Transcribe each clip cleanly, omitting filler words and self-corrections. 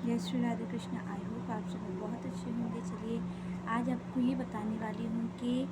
जय Shri Radhe Krishna. I hope आप सब बहुत अच्छे होंगे। चलिए आज आपको ये बताने वाली हूँ कि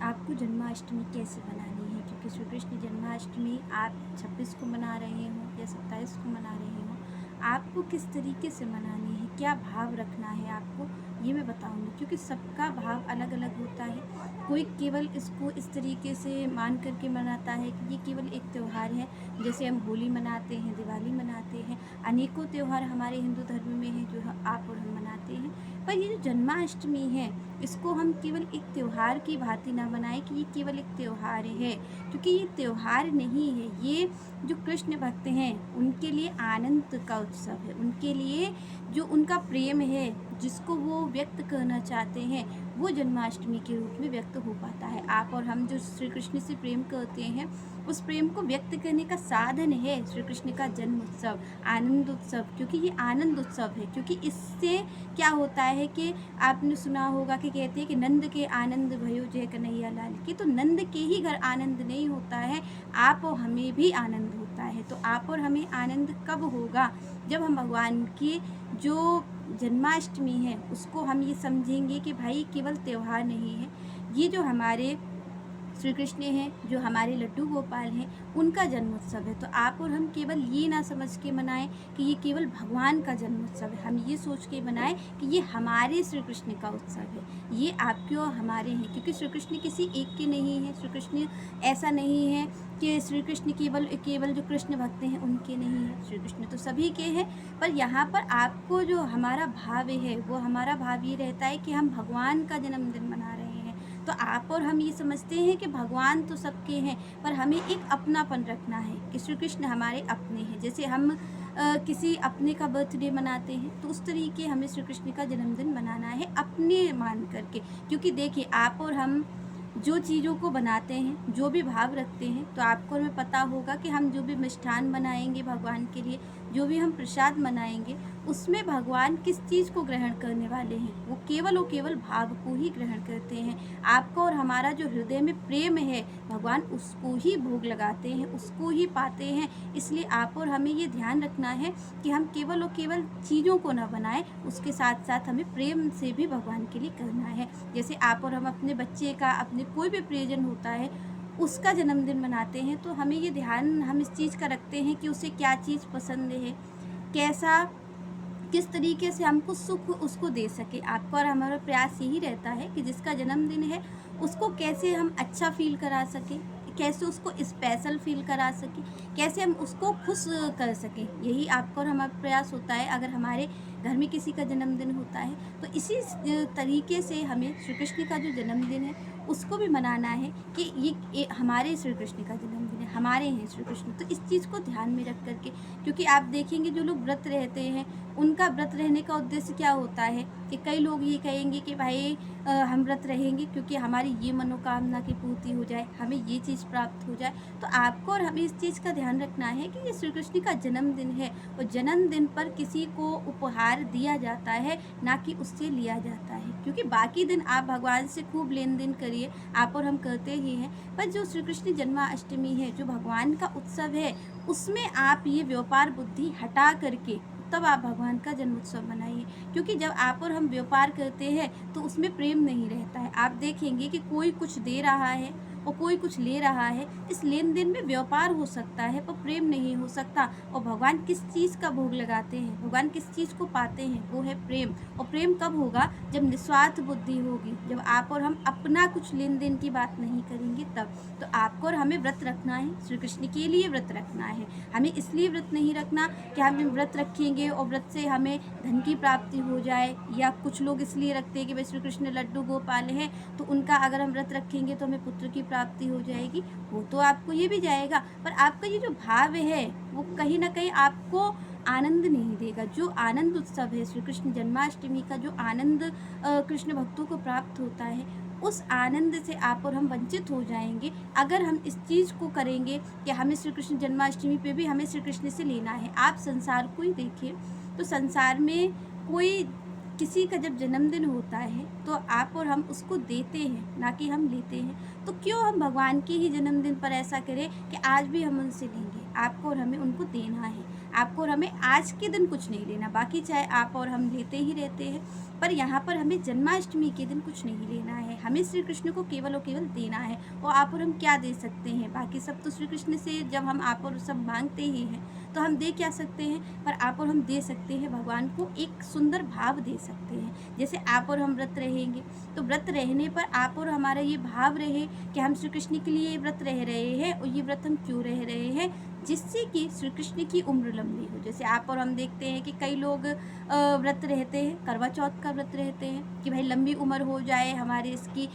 आपको जन्माष्टमी कैसे मनानी है, क्योंकि श्री कृष्ण जन्माष्टमी आप 26 को मना रहे हो या 27 को मना रहे हो, आपको किस तरीके से मनानी है, क्या भाव रखना है आपको, ये मैं बताऊंगी। क्योंकि सबका भाव अलग अलग होता है। कोई केवल इसको इस तरीके से मान करके मनाता है कि ये केवल एक त्यौहार है, जैसे हम होली मनाते हैं, दिवाली मनाते हैं, अनेकों त्यौहार हमारे हिंदू धर्म में हैं जो आप और हम मनाते हैं। पर ये जो जन्माष्टमी है, इसको हम केवल एक त्यौहार की भांति ना मनाएं कि ये केवल एक त्यौहार है, क्योंकि ये त्यौहार नहीं है। ये जो कृष्ण भक्त हैं उनके लिए आनंद का उत्सव है, उनके लिए जो उनका प्रेम है जिसको वो व्यक्त करना चाहते हैं वो जन्माष्टमी के रूप में व्यक्त हो पाता है। आप और हम जो श्री कृष्ण से प्रेम करते हैं उस प्रेम को व्यक्त करने का साधन है श्री कृष्ण का जन्म उत्सव, आनंद उत्सव। क्योंकि ये आनंद उत्सव है, क्योंकि इससे क्या होता है कि आपने सुना होगा कि कहते हैं कि नंद के आनंद भयो जय कन्हैया लाल की। तो नंद के ही घर आनंद नहीं होता है, आप और हमें भी आनंद होता है। तो आप और हमें आनंद कब होगा? जब हम भगवान की जो जन्माष्टमी है उसको हम ये समझेंगे कि भाई केवल त्यौहार नहीं है, ये जो हमारे श्री कृष्ण हैं, जो हमारे लड्डू गोपाल हैं, उनका जन्मोत्सव है। तो आप और हम केवल ये ना समझ के मनाएं कि ये केवल भगवान का जन्मोत्सव है, हम ये सोच के मनाएं कि ये हमारे श्री कृष्ण का उत्सव है, ये आपके और हमारे हैं। क्योंकि श्री कृष्ण किसी एक के नहीं है, श्री कृष्ण ऐसा नहीं है कि श्री कृष्ण केवल जो कृष्ण भक्त हैं उनके नहीं है, श्री कृष्ण तो सभी के हैं। पर यहाँ पर आपको जो हमारा भाव है वो हमारा भाव ये रहता है कि हम भगवान का जन्मदिन मना रहे हैं। तो आप और हम ये समझते हैं कि भगवान तो सबके हैं, पर हमें एक अपनापन रखना है कि श्री कृष्ण हमारे अपने हैं। जैसे हम किसी अपने का बर्थडे मनाते हैं तो उस तरीके हमें श्री कृष्ण का जन्मदिन मनाना है अपने मान करके। क्योंकि देखिए आप और हम जो चीज़ों को बनाते हैं, जो भी भाव रखते हैं, तो आपको हमें पता होगा कि हम जो भी मिष्ठान बनाएंगे भगवान के लिए, जो भी हम प्रसाद मनाएंगे, उसमें भगवान किस चीज़ को ग्रहण करने वाले हैं? वो केवल भाव को ही ग्रहण करते हैं। आपका और हमारा जो हृदय में प्रेम है, भगवान उसको ही भोग लगाते हैं, उसको ही पाते हैं। इसलिए आप और हमें ये ध्यान रखना है कि हम केवल चीज़ों को ना बनाएं, उसके साथ साथ हमें प्रेम से भी भगवान के लिए करना है। जैसे आप और हम अपने बच्चे का, अपने कोई भी प्रियजन होता है उसका जन्मदिन मनाते हैं, तो हमें ये ध्यान हम इस चीज़ का रखते हैं कि उसे क्या चीज़ पसंद है, कैसा किस तरीके से हमको सुख उसको दे सके। आपका और हमारा प्रयास यही रहता है कि जिसका जन्मदिन है उसको कैसे हम अच्छा फील करा सकें, कैसे उसको स्पेशल फील करा सकें, कैसे हम उसको खुश कर सकें। यही आपका और हमारा प्रयास होता है। अगर हमारे घर में किसी का जन्मदिन होता है तो इसी तरीके से हमें श्री कृष्ण का जो जन्मदिन है उसको भी मनाना है कि ये हमारे श्री कृष्ण का जन्मदिन है, हमारे हैं श्री कृष्ण। तो इस चीज़ को ध्यान में रख करके, क्योंकि आप देखेंगे जो लोग व्रत रहते हैं उनका व्रत रहने का उद्देश्य क्या होता है कि कई लोग ये कहेंगे कि भाई हम व्रत रहेंगे क्योंकि हमारी ये मनोकामना की पूर्ति हो जाए, हमें ये चीज़ प्राप्त हो जाए। तो आपको और हमें इस चीज़ का ध्यान रखना है कि ये श्री कृष्ण का जन्मदिन है और जन्मदिन पर किसी को उपहार दिया जाता है, ना कि उससे लिया जाता है। क्योंकि बाकी दिन आप भगवान से खूब लेन देन करिए, आप और हम करते ही हैं, पर जो श्री कृष्ण जन्माष्टमी है, जो भगवान का उत्सव है, उसमें आप ये व्यापार बुद्धि हटा करके तब आप भगवान का जन्मोत्सव मनाइए। क्योंकि जब आप और हम व्यापार करते हैं तो उसमें प्रेम नहीं रहता है। आप देखेंगे कि कोई कुछ दे रहा है और कोई कुछ ले रहा है, इस लेन देन में व्यापार हो सकता है पर प्रेम नहीं हो सकता। और भगवान किस चीज़ का भोग लगाते हैं, भगवान किस चीज़ को पाते हैं, वो है प्रेम। और प्रेम कब होगा? जब निस्वार्थ बुद्धि होगी, जब आप और हम अपना कुछ लेन देन की बात नहीं करेंगे तब। तो आपको और हमें व्रत रखना है, श्री कृष्ण के लिए व्रत रखना है। हमें इसलिए व्रत नहीं रखना कि हम व्रत रखेंगे और व्रत से हमें धन की प्राप्ति हो जाए, या कुछ लोग इसलिए रखते हैं कि भाई श्री कृष्ण लड्डू गोपाल हैं तो उनका अगर हम व्रत रखेंगे तो हमें पुत्र की प्राप्ति हो जाएगी। वो तो आपको ये भी जाएगा, पर आपका ये जो भाव है वो कहीं ना कहीं आपको आनंद नहीं देगा। जो आनंद उत्सव है श्री कृष्ण जन्माष्टमी का, जो आनंद कृष्ण भक्तों को प्राप्त होता है, उस आनंद से आप और हम वंचित हो जाएंगे अगर हम इस चीज़ को करेंगे कि हमें श्री कृष्ण जन्माष्टमी पे भी हमें श्री कृष्ण से लेना है। आप संसार को ही देखिए, तो संसार में कोई किसी का जब जन्मदिन होता है तो आप और हम उसको देते हैं, ना कि हम लेते हैं। तो क्यों हम भगवान के ही जन्मदिन पर ऐसा करें कि आज भी हम उनसे लेंगे? आपको और हमें उनको देना है। आपको और हमें आज के दिन कुछ नहीं लेना, बाकी चाहे आप और हम लेते ही रहते हैं, पर यहाँ पर हमें जन्माष्टमी के दिन कुछ नहीं लेना है। हमें श्री कृष्ण को केवल और केवल देना है। और आप और हम क्या दे सकते हैं? बाकी सब तो श्री कृष्ण से जब हम आप और सब मांगते ही हैं तो हम दे क्या सकते हैं? पर आप और हम दे सकते हैं भगवान को एक सुंदर भाव दे सकते हैं। जैसे आप और हम व्रत रहेंगे तो व्रत रहने पर आप और हमारा ये भाव रहे कि हम श्री कृष्ण के लिए व्रत रह रहे हैं, और ये व्रत हम क्यों रह रहे हैं? जिससे कि श्री कृष्ण की उम्र लंबी हो। जैसे आप और हम देखते हैं कि कई लोग व्रत रहते हैं, करवा चौथ का व्रत रहते हैं कि भाई लंबी उम्र हो जाए हमारे इसकी।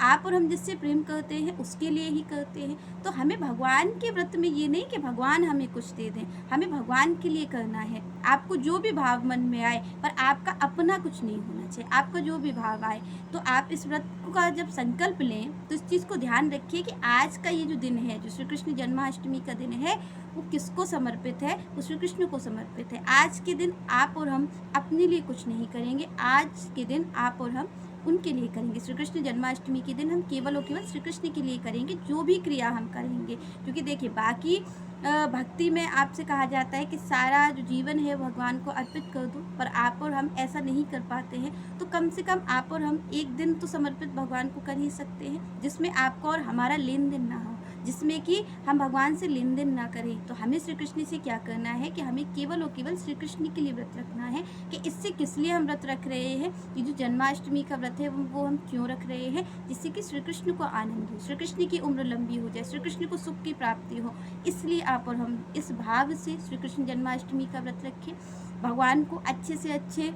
आप और हम जिससे प्रेम करते हैं उसके लिए ही करते हैं। तो हमें भगवान के व्रत में ये नहीं कि भगवान हमें कुछ दे दें, हमें भगवान के लिए करना है। आपको जो भी भाव मन में आए, पर आपका अपना कुछ नहीं होना चाहिए, आपका जो भी भाव आए। तो आप इस व्रत का जब संकल्प लें तो इस चीज़ को ध्यान रखिए कि आज का ये जो दिन है, जो श्री कृष्ण जन्माष्टमी का दिन है, वो किसको समर्पित है? वो श्री कृष्ण को समर्पित है। आज के दिन आप और हम अपने लिए कुछ नहीं करेंगे, आज के दिन आप और हम उनके लिए करेंगे। श्री कृष्ण जन्माष्टमी के दिन हम केवल और केवल श्री कृष्ण के लिए करेंगे जो भी क्रिया हम करेंगे। क्योंकि देखिए बाकी भक्ति में आपसे कहा जाता है कि सारा जो जीवन है भगवान को अर्पित कर दो, पर आप और हम ऐसा नहीं कर पाते हैं। तो कम से कम आप और हम एक दिन तो समर्पित भगवान को कर ही सकते हैं, जिसमें आपका और हमारा लेन देन ना हो, जिसमें कि हम भगवान से लेन देन ना करें। तो हमें श्री कृष्ण से क्या करना है कि हमें केवल और केवल श्री कृष्ण के लिए व्रत रखना है। कि इससे किस लिए हम व्रत रख रहे हैं? ये जो जन्माष्टमी का व्रत है वो हम क्यों रख रहे हैं? जिससे कि श्री कृष्ण को आनंद हो, श्री कृष्ण की उम्र लंबी हो जाए, श्री कृष्ण को सुख की प्राप्ति हो। इसलिए आप और हम इस भाव से श्री कृष्ण जन्माष्टमी का व्रत रखें। भगवान को अच्छे से अच्छे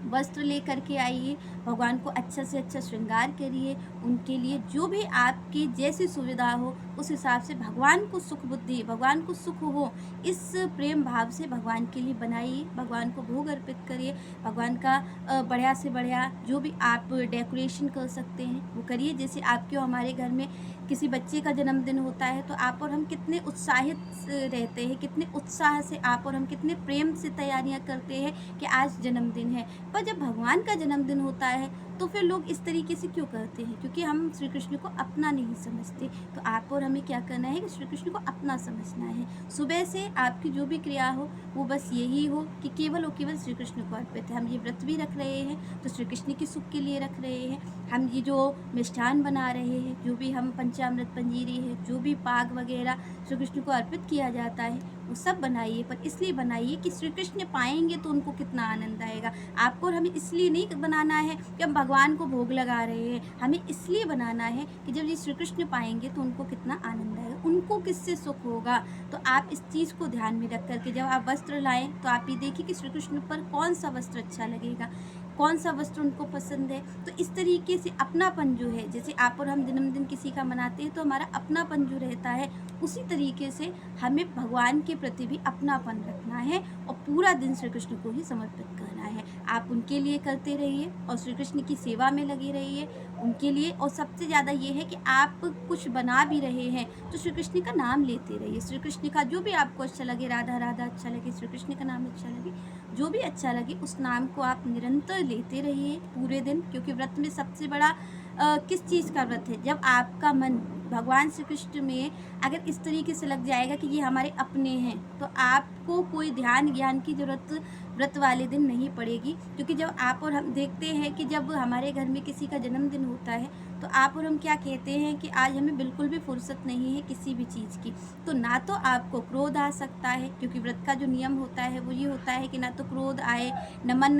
वस्त्र लेकर के आइए, भगवान को अच्छा से अच्छा श्रृंगार करिए। उनके लिए जो भी आपकी जैसी सुविधा हो उस हिसाब से भगवान को सुख बुद्धि, भगवान को सुख हो, इस प्रेम भाव से भगवान के लिए बनाइए। भगवान को भोग अर्पित करिए। भगवान का बढ़िया से बढ़िया जो भी आप डेकोरेशन कर सकते हैं वो करिए। जैसे आपके हमारे घर में किसी बच्चे का जन्मदिन होता है तो आप और हम कितने उत्साहित रहते हैं, कितने उत्साह से आप और हम कितने प्रेम से तैयारियां करते हैं कि आज जन्मदिन है। पर जब भगवान का जन्मदिन होता है तो फिर लोग इस तरीके से क्यों करते हैं? क्योंकि हम श्री कृष्ण को अपना नहीं समझते। तो आप और हमें क्या करना है कि श्री कृष्ण को अपना समझना है। सुबह से आपकी जो भी क्रिया हो वो बस यही हो कि केवल और केवल श्री कृष्ण को अर्पित है। हम ये व्रत भी रख रहे हैं तो श्री कृष्ण के सुख के लिए रख रहे हैं। हम ये जो मिष्ठान बना रहे हैं, जो भी हम पंचामृत पंजीरी है, जो भी पाग वगैरह श्री कृष्ण को अर्पित किया जाता है, वो सब बनाइए। पर इसलिए बनाइए कि श्री कृष्ण पाएंगे तो उनको कितना आनंद आएगा। आपको और हमें इसलिए नहीं बनाना है कि हम भगवान को भोग लगा रहे हैं, हमें इसलिए बनाना है कि जब ये श्री कृष्ण पाएंगे तो उनको कितना आनंद आएगा, उनको किससे सुख होगा। तो आप इस चीज़ को ध्यान में रख करके जब आप वस्त्र लाएं तो आप ये देखिए कि श्री कृष्ण पर कौन सा वस्त्र अच्छा लगेगा, कौन सा वस्त्र उनको पसंद है। तो इस तरीके से अपनापन जो है, जैसे आप और हम जन्मदिन किसी का मनाते हैं तो हमारा अपनापन जो रहता है, उसी तरीके से हमें भगवान के प्रति भी अपनापन रखना है और पूरा दिन श्री कृष्ण को ही समर्पित करना है। आप उनके लिए करते रहिए और श्री कृष्ण की सेवा में लगे रहिए उनके लिए। और सबसे ज़्यादा ये है कि आप कुछ बना भी रहे हैं तो श्री कृष्ण का नाम लेते रहिए। श्री कृष्ण का जो भी आपको अच्छा लगे, राधा राधा अच्छा लगे, श्री कृष्ण का नाम अच्छा लगे, जो भी अच्छा लगे उस नाम को आप निरंतर लेते रहिए पूरे दिन। क्योंकि व्रत में सबसे बड़ा किस चीज़ का व्रत है? जब आपका मन भगवान श्री कृष्ण में अगर इस तरीके से लग जाएगा कि ये हमारे अपने हैं, तो आपको कोई ध्यान ज्ञान की ज़रूरत व्रत वाले दिन नहीं पड़ेगी। क्योंकि जब आप और हम देखते हैं कि जब हमारे घर में किसी का जन्मदिन होता है तो आप और हम क्या कहते हैं कि आज हमें बिल्कुल भी फुर्सत नहीं है किसी भी चीज़ की। तो ना तो आपको क्रोध आ सकता है, क्योंकि व्रत का जो नियम होता है वो ये होता है कि ना तो क्रोध आए, न मन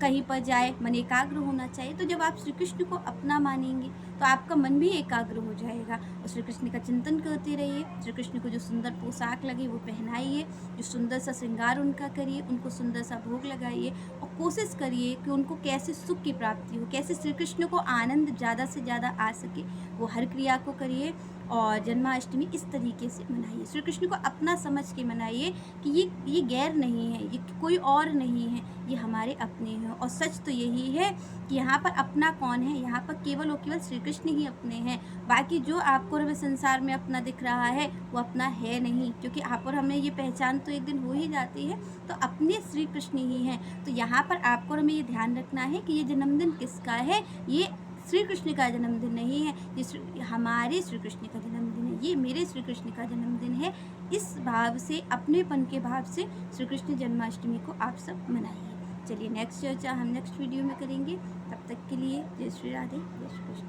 कहीं पर जाए, मन एकाग्र होना चाहिए। तो जब आप श्री कृष्ण को अपना मानेंगे तो आपका मन भी एकाग्र हो जाएगा। और श्री कृष्ण का चिंतन करते रहिए। श्री कृष्ण को जो सुंदर पोशाक लगे वो पहनाइए, जो सुंदर सा श्रृंगार उनका करिए, उनको सुंदर सा भोग लगाइए और कोशिश करिए कि उनको कैसे सुख की प्राप्ति हो, कैसे श्री कृष्ण को आनंद ज़्यादा से ज़्यादा आ सके, वो हर क्रिया को करिए। और जन्माष्टमी इस तरीके से मनाइए, श्री कृष्ण को अपना समझ के मनाइए कि ये गैर नहीं है, ये कोई और नहीं है, ये हमारे अपने हैं। और सच तो यही है कि यहाँ पर अपना कौन है? यहाँ पर केवल और केवल श्री कृष्ण ही अपने हैं। बाकी जो आपको और हमें संसार में अपना दिख रहा है वो अपना है नहीं। क्योंकि आप और हमें ये पहचान तो एक दिन हो ही जाती है, तो अपने श्री कृष्ण ही हैं। तो यहाँ पर आपको और हमें ये ध्यान रखना है कि ये जन्मदिन किसका है? ये श्री कृष्ण का जन्मदिन नहीं है, ये हमारे श्री कृष्ण का जन्मदिन है, ये मेरे श्री कृष्ण का जन्मदिन है। इस भाव से, अपनेपन के भाव से श्री कृष्ण जन्माष्टमी को आप सब मनाइए। चलिए नेक्स्ट चर्चा हम नेक्स्ट वीडियो में करेंगे। तब तक के लिए जय श्री राधे, जय श्री कृष्ण।